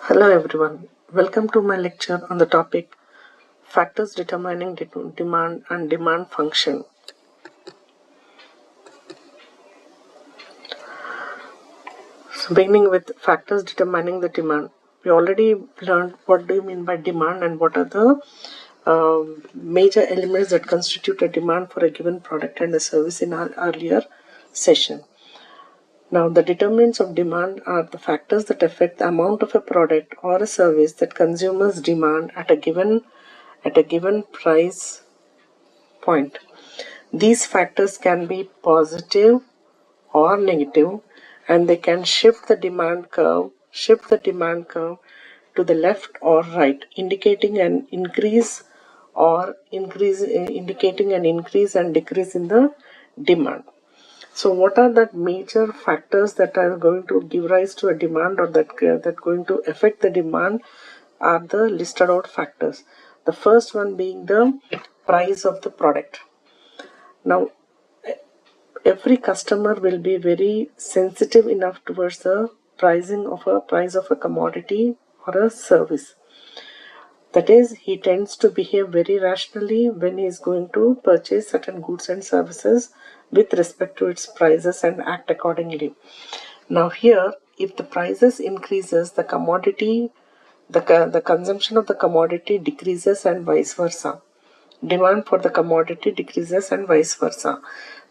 Hello everyone, welcome to my lecture on the topic Factors Determining Demand and Demand Function. So beginning with factors determining the demand, we already learned what do you mean by demand and what are the major elements that constitute a demand for a given product and a service in our earlier session. Now, the determinants of demand are the factors that affect the amount of a product or a service that consumers demand at a given price point. These factors can be positive or negative, and they can shift the demand curve to the left or right, indicating an increase and decrease in the demand. So what are the major factors that are going to give rise to a demand or that going to affect the demand are the listed out factors. The first one being the price of the product. Now, every customer will be very sensitive enough towards the price of a commodity or a service. That is, he tends to behave very rationally when he is going to purchase certain goods and services with respect to its prices and act accordingly. Now here, if the prices increases, the consumption of the commodity decreases and vice versa. Demand for the commodity decreases and vice versa.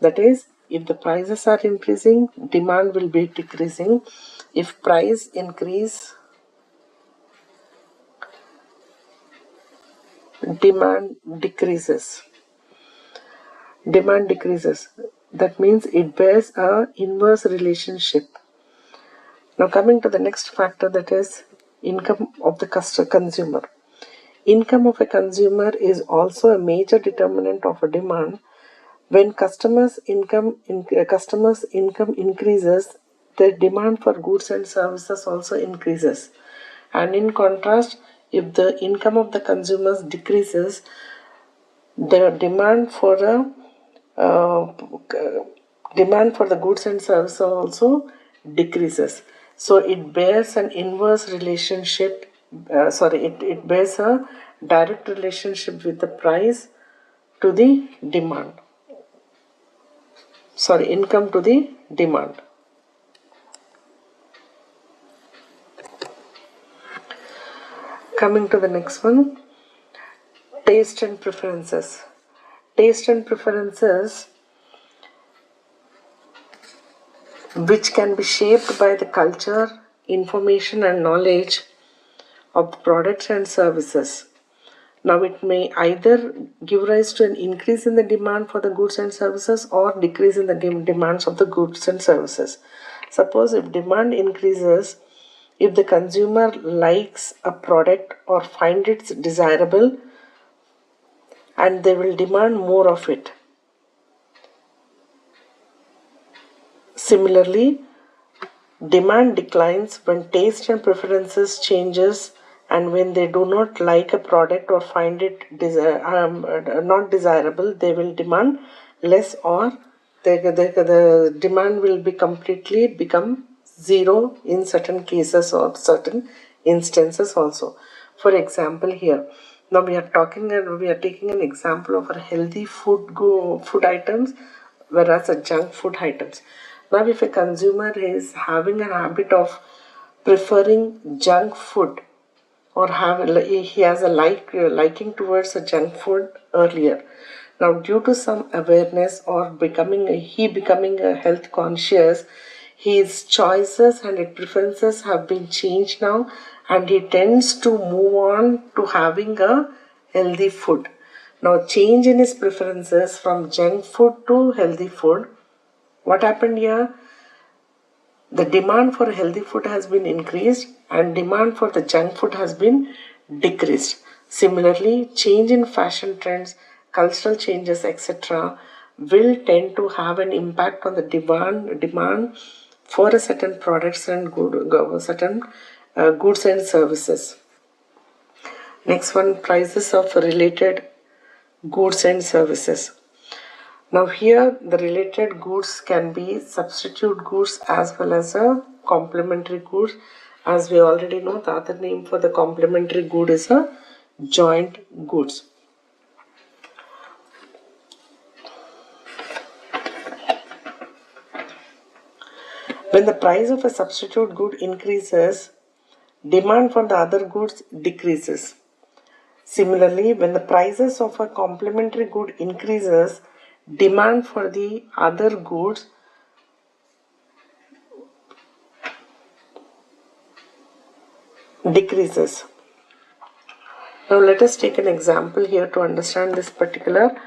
That is, if the prices are increasing, demand will be decreasing. If price increase, demand decreases. That means it bears a inverse relationship. Now coming to the next factor, that is income of the consumer. Income of a consumer is also a major determinant of a demand. When customers' income increases, the demand for goods and services also increases. And in contrast, if the income of the consumers decreases, the demand for the goods and services also decreases. So it bears an inverse relationship. It bears a direct relationship with the price to the demand. Income to the demand. Coming to the next one, taste and preferences. Taste and preferences, which can be shaped by the culture, information and knowledge of the products and services. Now it may either give rise to an increase in the demand for the goods and services or decrease in the demands of the goods and services. Suppose if demand increases, if the consumer likes a product or find it desirable, and they will demand more of it. Similarly, demand declines when taste and preferences changes, and when they do not like a product or find it not desirable, they will demand less, or the demand will be completely become zero in certain cases or certain instances also. For example, here now we are taking an example of a healthy food items, whereas a junk food items. Now, if a consumer is having a habit of preferring junk food, or he has a liking towards a junk food earlier. Now, due to some awareness or becoming a health conscious, his choices and his preferences have been changed now, and he tends to move on to having a healthy food. Now, change in his preferences from junk food to healthy food. What happened here? The demand for healthy food has been increased and demand for the junk food has been decreased. Similarly, change in fashion trends, cultural changes, etc. will tend to have an impact on the demand for a certain products and goods and services. Next one, prices of related goods and services. Now here the related goods can be substitute goods as well as a complementary goods, As we already know, the other name for the complementary good is a joint goods. When the price of a substitute good increases, demand for the other goods decreases. Similarly, when the prices of a complementary good increases, demand for the other goods decreases. Now let us take an example here to understand this particular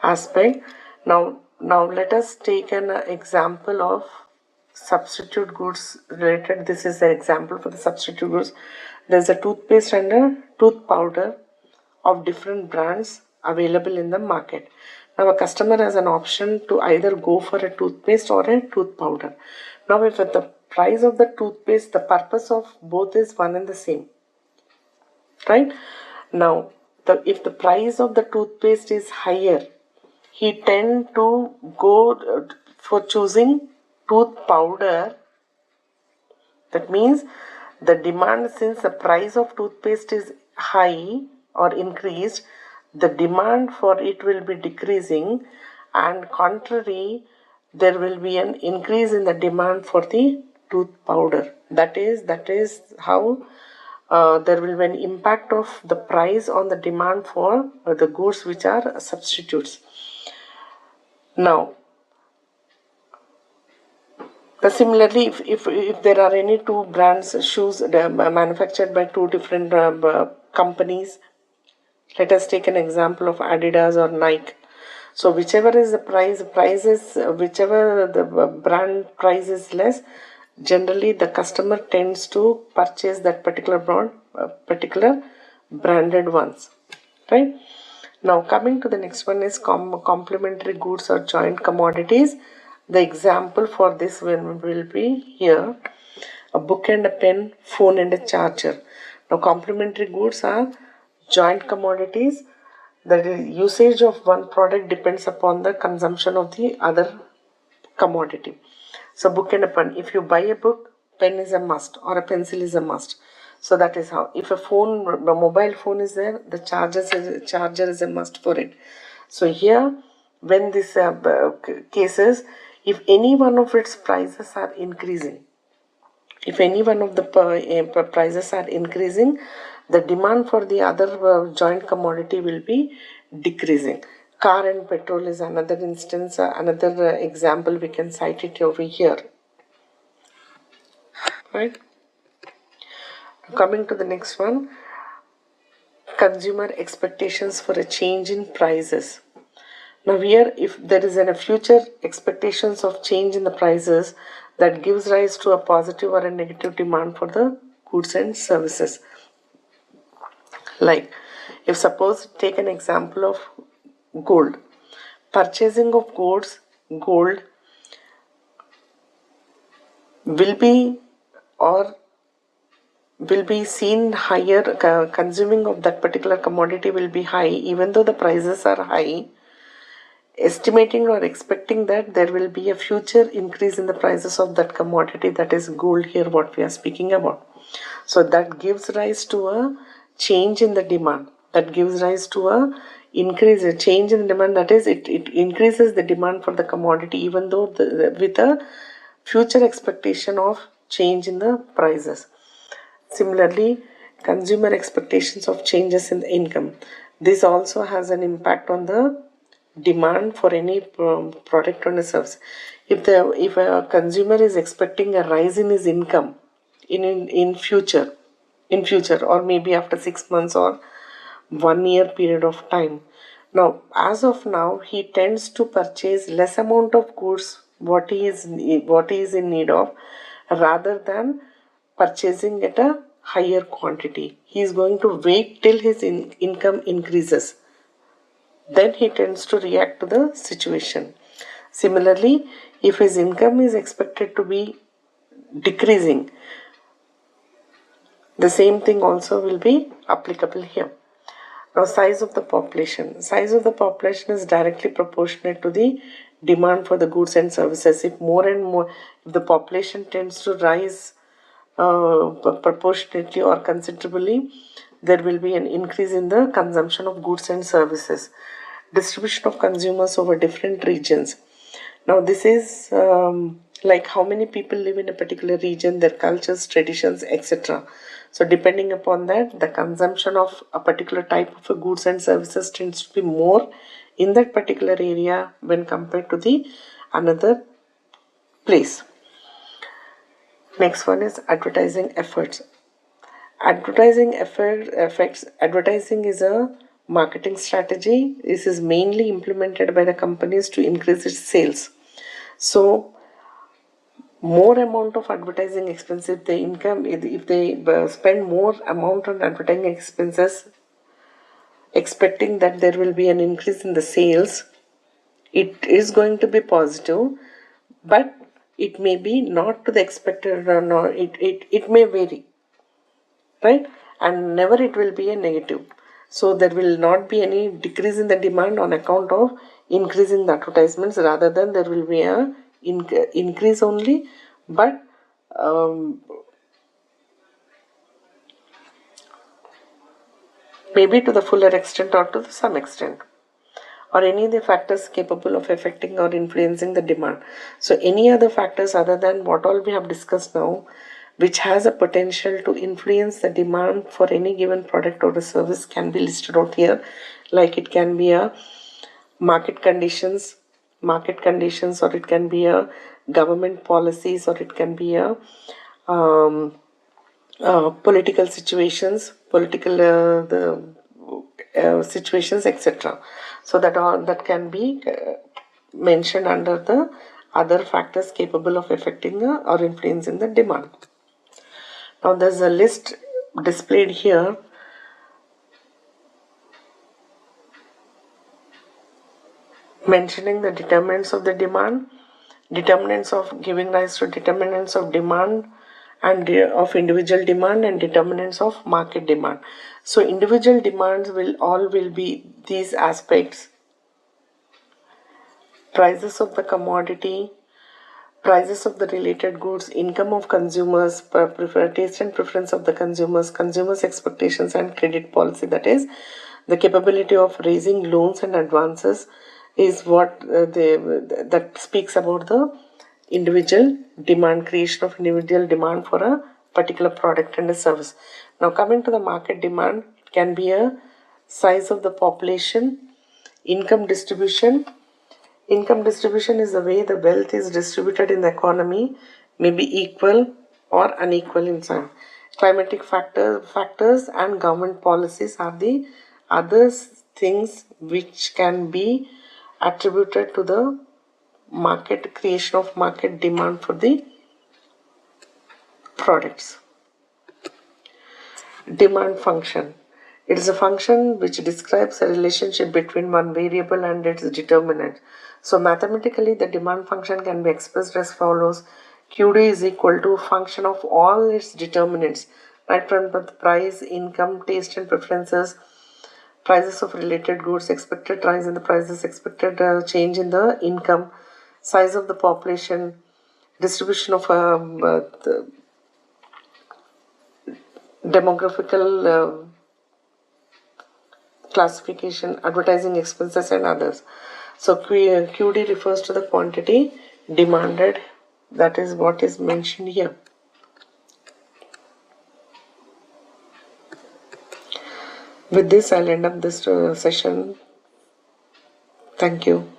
aspect. Now let us take an example of substitute goods related. This is an example for the substitute goods. There is a toothpaste and a tooth powder of different brands available in the market. Now a customer has an option to either go for a toothpaste or a tooth powder. Now if at the price of the toothpaste, the purpose of both is one and the same, right? Now if the price of the toothpaste is higher, he tend to go for choosing tooth powder. That means the demand, since the price of toothpaste is high or increased, the demand for it will be decreasing, and contrary, there will be an increase in the demand for the tooth powder. That is how there will be an impact of the price on the demand for the goods which are substitutes. Now, similarly, if there are any two brands shoes manufactured by two different companies, let us take an example of Adidas or Nike. So whichever is the price is whichever the brand price is less, generally the customer tends to purchase that particular particular branded ones, right? Now coming to the next one is complementary goods or joint commodities. The example for this one will be here: a book and a pen, phone and a charger. Now complementary goods are joint commodities. The usage of one product depends upon the consumption of the other commodity. So book and a pen. If you buy a book, pen is a must or a pencil is a must. So that is how. If a mobile phone is there, the charger is a must for it. So here, when this cases, if any one of its prices are increasing, if any one of the prices are increasing, the demand for the other joint commodity will be decreasing. Car and petrol is another instance, another example we can cite it over here. Right? Coming to the next one, consumer expectations for a change in prices. Now here, if there is a future expectations of change in the prices, that gives rise to a positive or a negative demand for the goods and services. Like, if suppose take an example of gold. Purchasing of gold will be seen higher, consuming of that particular commodity will be high even though the prices are high, estimating or expecting that there will be a future increase in the prices of that commodity, that is gold here what we are speaking about. So that gives rise to a change in the demand, that gives rise to a change in the demand, that is it increases the demand for the commodity even though with a future expectation of change in the prices. Similarly, consumer expectations of changes in the income. This also has an impact on the demand for any product or service. If a consumer is expecting a rise in his income in future, or maybe after 6 months or 1 year period of time, now as of now he tends to purchase less amount of goods what he is in need of, rather than purchasing at a higher quantity. He is going to wait till his income increases, then he tends to react to the situation. Similarly, if his income is expected to be decreasing, the same thing also will be applicable here. Now, size of the population. Size of the population is directly proportionate to the demand for the goods and services. If the population tends to rise proportionately or considerably, there will be an increase in the consumption of goods and services. Distribution of consumers over different regions. Now, this is like how many people live in a particular region, their cultures, traditions, etc. So, depending upon that, the consumption of a particular type of goods and services tends to be more in that particular area when compared to the another place. Next one is advertising efforts. Advertising is a marketing strategy. This is mainly implemented by the companies to increase its sales. So more amount of advertising expense, if the income, if they spend more amount on advertising expenses, expecting that there will be an increase in the sales, it is going to be positive, but it may be not to the expected, or it may vary, right? And never it will be a negative. So there will not be any decrease in the demand on account of increase in the advertisements, rather than there will be a increase only, but maybe to the fuller extent or to some extent, or any of the factors capable of affecting or influencing the demand. So any other factors other than what all we have discussed now, which has a potential to influence the demand for any given product or a service, can be listed out here. Like it can be a market conditions, or it can be a government policies, or it can be a um, political situations, situations, etc. So that can be mentioned under the other factors capable of affecting or influencing the demand. Now there's a list displayed here mentioning the determinants of the demand, determinants of giving rise to determinants of demand, and of individual demand, and determinants of market demand. So individual demands will be these aspects: prices of the commodity, prices of the related goods, income of consumers, taste and preference of the consumers, consumers' expectations and credit policy. That is, the capability of raising loans and advances is what that speaks about the individual demand, creation of individual demand for a particular product and a service. Now coming to the market demand, it can be a size of the population, income distribution. Income distribution is the way the wealth is distributed in the economy, may be equal or unequal in some. Climatic factors and government policies are the other things which can be attributed to the market creation of market demand for the products. Demand function. It is a function which describes a relationship between one variable and its determinant. So mathematically, the demand function can be expressed as follows: QD is equal to function of all its determinants, right from the price, income, taste and preferences, prices of related goods, expected rise in the prices, expected change in the income, size of the population, distribution of the demographical classification, advertising expenses and others. So QD refers to the quantity demanded. That is what is mentioned here. With this, I'll end up this session. Thank you.